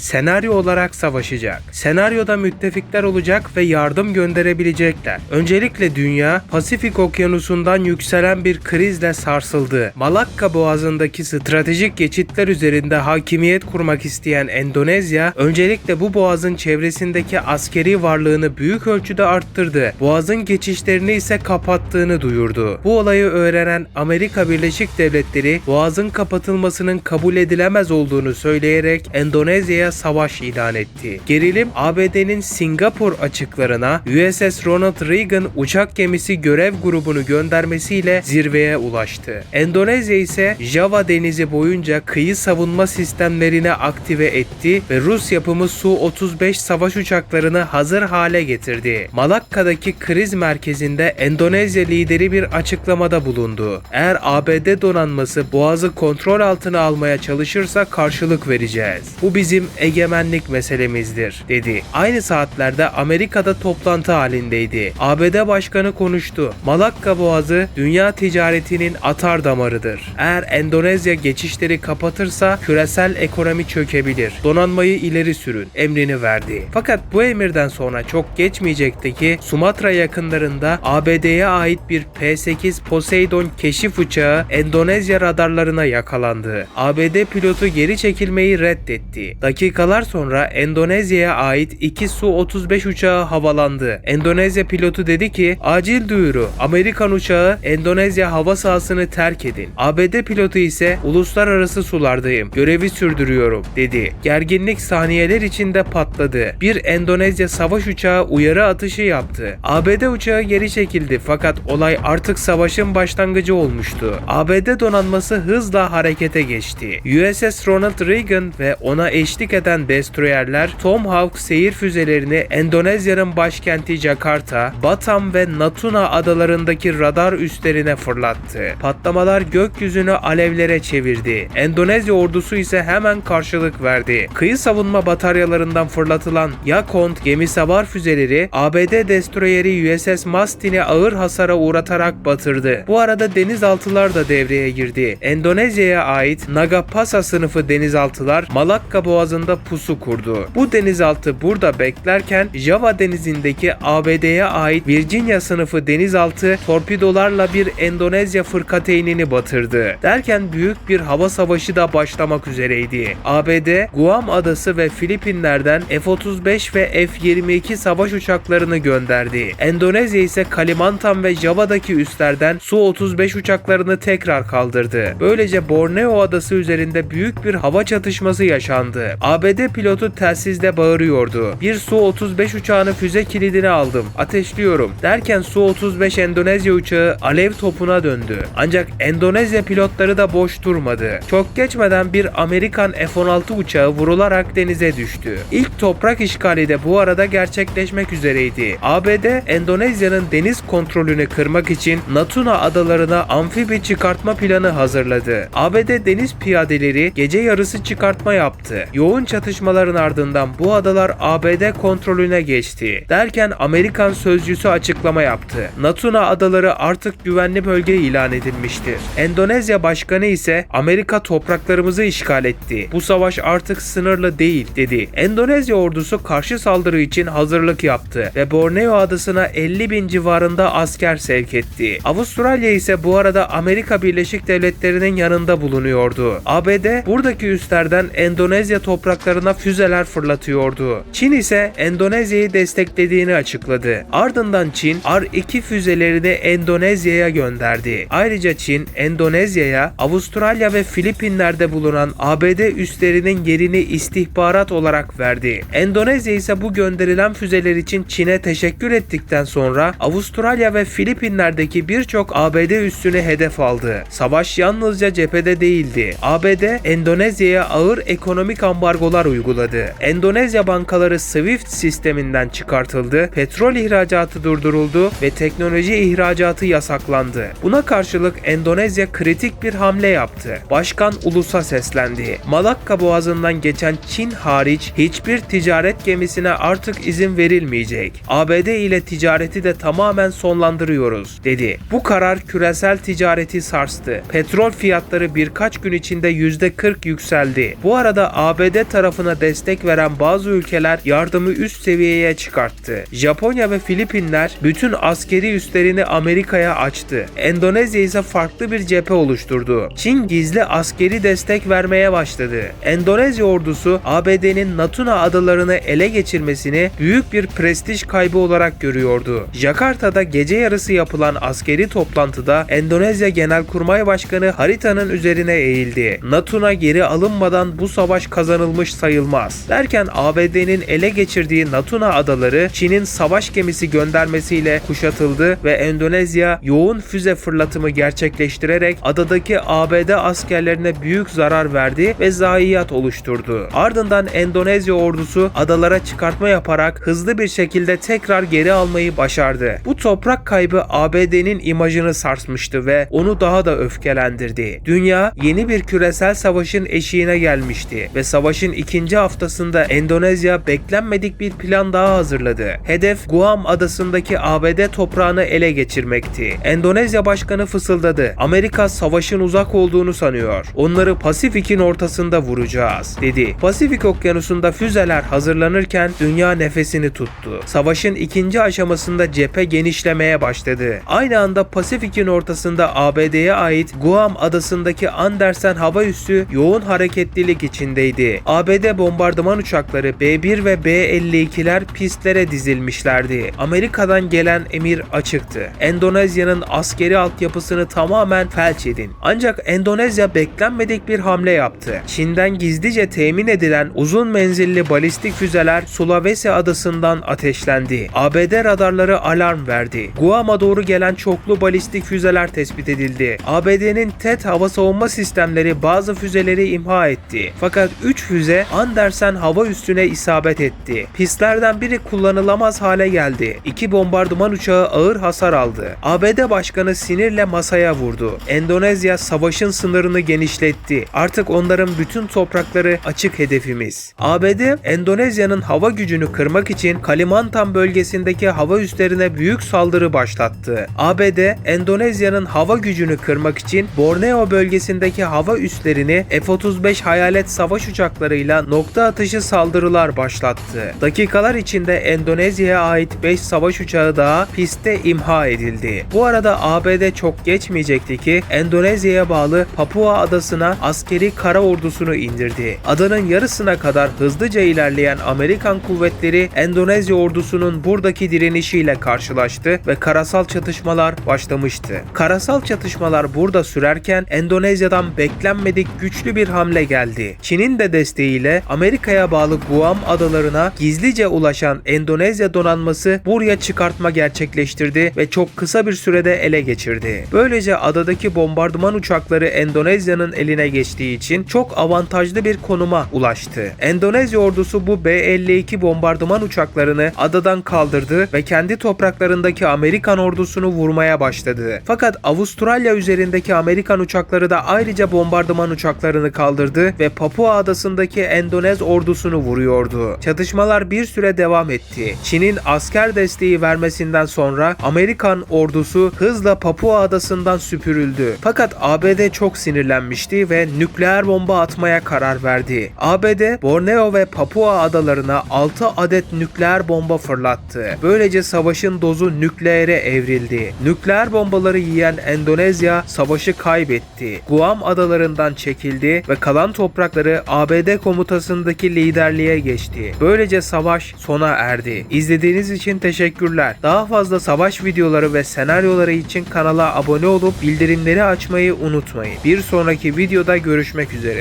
senaryo olarak savaşacak. Senaryoda müttefikler olacak ve yardım gönderebilecekler. Öncelikle dünya, Pasifik Okyanusu'ndan yükselen bir krizle sarsıldı. Malakka Boğazı'ndaki stratejik geçitler üzerinde hakimiyet kurmak isteyen Endonezya, öncelikle bu boğazın çevresindeki askeri varlığını büyük ölçüde arttırdı. Boğazın geçişlerini ise kapattığını duyurdu. Bu olayı öğrenen Amerika Birleşik Devletleri, boğazın kapatılmasının kabul edilemez olduğunu söyleyerek Endonezya'ya savaş ilan etti. Gerilim, ABD'nin Singapur açıklarına USS Ronald Reagan uçak gemisi görev grubunu göndermesiyle zirveye ulaştı. Endonezya ise Java Denizi boyunca kıyı savunma sistemlerini aktive etti ve Rus yapımı Su-35 savaş uçaklarını hazır hale getirdi. Malakka'daki kriz merkezinde Endonezya lideri bir açıklamada bulundu. Eğer ABD donanması boğazı kontrol altına almaya çalışırsa karşılık vereceğiz. Bu bizim egemenlik meselemizdir, dedi. Aynı saatlerde Amerika'da toplantı halindeydi. ABD Başkanı konuştu. Malakka Boğazı dünya ticaretinin atar damarıdır. Eğer Endonezya geçişleri kapatırsa küresel ekonomi çökebilir. Donanmayı ileri sürün emrini verdi. Fakat bu emirden sonra çok geçmeyecekti ki Sumatra yakınlarında ABD'ye ait bir P-8 Poseidon keşif uçağı Endonezya radarlarına yakalandı. ABD pilotu geri çekilmeyi reddetti. Dakikalar sonra Endonezya'ya ait 2 Su-35 uçağı havalandı. Endonezya pilotu dedi ki, acil duyuru, Amerikan uçağı Endonezya hava sahasını terk edin. ABD pilotu ise uluslararası sulardayım, görevi sürdürüyorum, dedi. Gerginlik saniyeler içinde patladı. Bir Endonezya savaş uçağı uyarı atışı yaptı. ABD uçağı geri çekildi fakat olay artık savaşın başlangıcı olmuştu. ABD donanması hızla harekete geçti. USS Ronald Reagan ve ona eşlik eden destroyerler Tomahawk seyir füzelerini Endonezya'nın başkenti Jakarta, Batam ve Natuna adalarındaki radar üslerine fırlattı. Patlamalar gökyüzünü alevlere çevirdi. Endonezya ordusu ise hemen karşılık verdi. Kıyı savunma bataryalarından fırlatılan Yakont gemisavar füzeleri ABD destroyeri USS Mastin'i ağır hasara uğratarak batırdı. Bu arada denizaltılar da devreye girdi. Endonezya'ya ait Nagapasa sınıfı denizaltılar Malakka Boğazı'nda pusu kurdu. Bu denizaltı burada beklerken Java Denizi'ndeki ABD'ye ait Virginia sınıfı denizaltı torpidolarla bir Endonezya fırkateynini batırdı. Derken büyük bir hava savaşı da başlamak üzereydi. ABD, Guam adası ve Filipinler'den F-35 ve F-22 savaş uçaklarını gönderdi. Endonezya ise Kalimantan ve Java'daki üslerden Su-35 uçaklarını tekrar kaldırdı. Böylece Borneo adası üzerinde büyük bir hava çatışması yaşandı. ABD pilotu telsizde bağırıyordu. Bir Su-35 uçağını füze kilidine aldım. Ateşliyorum. Derken Su-35 Endonezya uçağı alev topuna döndü. Ancak Endonezya pilotları da boş durmadı. Çok geçmeden bir Amerikan F-16 uçağı vurularak denize düştü. İlk toprak işgali de bu arada gerçekleşmek üzereydi. ABD, Endonezya'nın deniz kontrolünü kırmak için Natuna adalarına amfibi çıkartma planı hazırladı. ABD deniz piyadeleri gece yarısı çıkartma yaptı. Yoğun çatışmaların ardından bu adalar ABD kontrolüne geçti. Derken Amerikan sözcüsü açıklama yaptı. Natuna adaları artık güvenli bölge ilan edilmiştir. Endonezya başkanı ise Amerika topraklarımızı işgal etti. Bu savaş artık sınırlı değil, dedi. Endonezya ordusu karşı saldırı için hazırlık yaptı ve Borneo adasına 50.000 civarında asker sevk etti. Avustralya ise bu arada Amerika Birleşik Devletleri'nin yanında bulunuyordu. ABD buradaki üslerden Endonezya topraklarına füzeler fırlatıyordu. Çin ise Endonezya'yı desteklediğini açıkladı. Ardından Çin R-2 füzelerini Endonezya'ya gönderdi. Ayrıca Çin, Endonezya'ya Avustralya ve Filipinler'de bulunan ABD üslerinin yerini istihbarat olarak verdi. Endonezya ise bu gönderilen füzeler için Çin'e teşekkür ettikten sonra Avustralya ve Filipinler'deki birçok ABD üssünü hedef aldı. Savaş yalnızca cephede değildi. ABD, Endonezya'ya ağır ekonomik ambargolar uyguladı. Endonezya bankaları SWIFT sisteminden çıkartıldı, petrol ihracatı durduruldu ve teknoloji ihracatı yasaklandı. Buna karşılık Endonezya kritik bir hamle yaptı. Başkan ulusa seslendi. Malakka Boğazı'ndan geçen Çin hariç hiçbir ticaret gemisine artık izin verilmeyecek. ABD ile ticareti de tamamen sonlandırıyoruz, dedi. Bu karar küresel ticareti sarstı. Petrol fiyatları birkaç gün içinde %40 yükseldi. Bu arada ABD tarafına destek veren bazı ülkeler yardımı üst seviyeye çıkarttı. Japonya ve Filipinler bütün askeri üslerini Amerika'ya açtı. Endonezya ise farklı bir cephe oluşturdu. Çin gizli askeri destek vermeye başladı. Endonezya ordusu ABD'nin Natuna adalarını ele geçirmesini büyük bir prestij kaybı olarak görüyordu. Jakarta'da gece yarısı yapılan askeri toplantıda Endonezya Genelkurmay Başkanı haritanın üzerine eğildi. Natuna geri alınmadan bu savaş kazanılmış sayılmaz derken ABD'nin ele geçirdiği Natuna adaları Çin'in savaş gemisi göndermesiyle kuşatıldı ve Endonezya yoğun füze fırlatımı gerçekleştirerek adadaki ABD askerlerine büyük zarar verdi ve zayiat oluşturdu. Ardından Endonezya ordusu adalara çıkartma yaparak hızlı bir şekilde tekrar geri almayı başardı. Bu toprak kaybı ABD'nin imajını sarsmıştı ve onu daha da öfkelendirdi. Dünya yeni bir küresel savaşın eşiğine gelmişti ve savaşın ikinci haftasında Endonezya beklenmedik bir plan daha hazırladı. Hedef Guam adasındaki ABD toprağını ele geçirmekti. Endonezya başkanı fısıldadı. Amerika savaşın uzak olduğunu sanıyor. Onları Pasifik'in ortasında vuracağız, dedi. Pasifik okyanusunda füzeler hazırlanırken dünya nefesini tuttu. Savaşın ikinci aşamasında cephe genişlemeye başladı. Aynı anda Pasifik'in ortasında ABD'ye ait Guam adasındaki Andersen hava üssü yoğun hareketlilik içindeydi. ABD bombardıman uçakları B-1 ve B-52'ler pistlere dizilmişlerdi. Amerika'dan gelen emir açıktı. Endonezya'nın askeri altyapısını tamamen felç edin. Ancak Endonezya beklenmedik bir hamle yaptı. Çin'den gizlice temin edilen uzun menzilli balistik füzeler Sulawesi adasından ateşlendi. ABD radarları alarm verdi. Guam'a doğru gelen çoklu balistik füzeler tespit edildi. ABD'nin TED hava savunma sistemleri bazı füzeleri imha etti. Fakat 3 füze Andersen hava üssüne isabet etti. Pistlerden biri kullanılamaz hale geldi. 2 bombardıman uçağı ağır hasar aldı. ABD başkanı sinirle masaya vurdu. Endonezya savaşın sınırını genişletti. Artık onların bütün toprakları açık hedefimiz. ABD, Endonezya'nın hava gücünü kırmak için Kalimantan bölgesindeki hava üslerine büyük saldırı başlattı. ABD, Endonezya'nın hava gücünü kırmak için Borneo bölgesindeki hava üslerini F-35 hayalet savaş uçaklarıyla nokta atışı saldırılar başlattı. Dakikalar içinde Endonezya'ya ait 5 savaş uçağı daha pistte imha edildi. Bu arada ABD çok geçmeyecekti ki Endonezya'ya bağlı Papua adasına askeri kara ordusunu indirdi. Adanın yarısına kadar hızlıca ilerleyen Amerikan kuvvetleri Endonezya ordusunun buradaki direnişiyle karşılaştı ve karasal çatışmalar başlamıştı. Karasal çatışmalar burada sürerken Endonezya'dan beklenmedik güçlü bir hamle geldi. Çin'in de desteğiyle Amerika'ya bağlı Guam adalarına gizlice ulaşan Endonezya donanması buraya çıkartma gerçekleştirdi ve çok kısa bir sürede ele geçirdi. Böylece adadaki bombardıman uçakları Endonezya'nın eline geçtiği için çok avantajlı bir konuma ulaştı. Endonezya ordusu bu B-52 bombardıman uçaklarını adadan kaldırdı ve kendi topraklarındaki Amerikan ordusunu vurmaya başladı. Fakat Avustralya üzerindeki Amerikan uçakları da ayrıca bombardıman uçaklarını kaldırdı ve Papua adasındaki Endonez ordusunu vuruyordu. Çatışmalar bir süre devam etti. Çin'in asker desteği vermesinden sonra Amerikan ordusu hızla Papua adasından süpürüldü. Fakat ABD çok sinirlenmişti ve nükleer bomba atmaya karar verdi. ABD, Borneo ve Papua adalarına 6 adet nükleer bomba fırlattı. Böylece savaşın dozu nükleere evrildi. Nükleer bombaları yiyen Endonezya savaşı kaybetti. Guam adalarından çekildi ve kalan toprakları ABD komutasındaki liderliğe geçti. Böylece savaş sona erdi. İzlediğiniz için teşekkürler. Daha fazla savaş videoları ve senaryoları için kanala abone olup bildirimleri açmayı unutmayın. Bir sonraki videoda görüşmek üzere.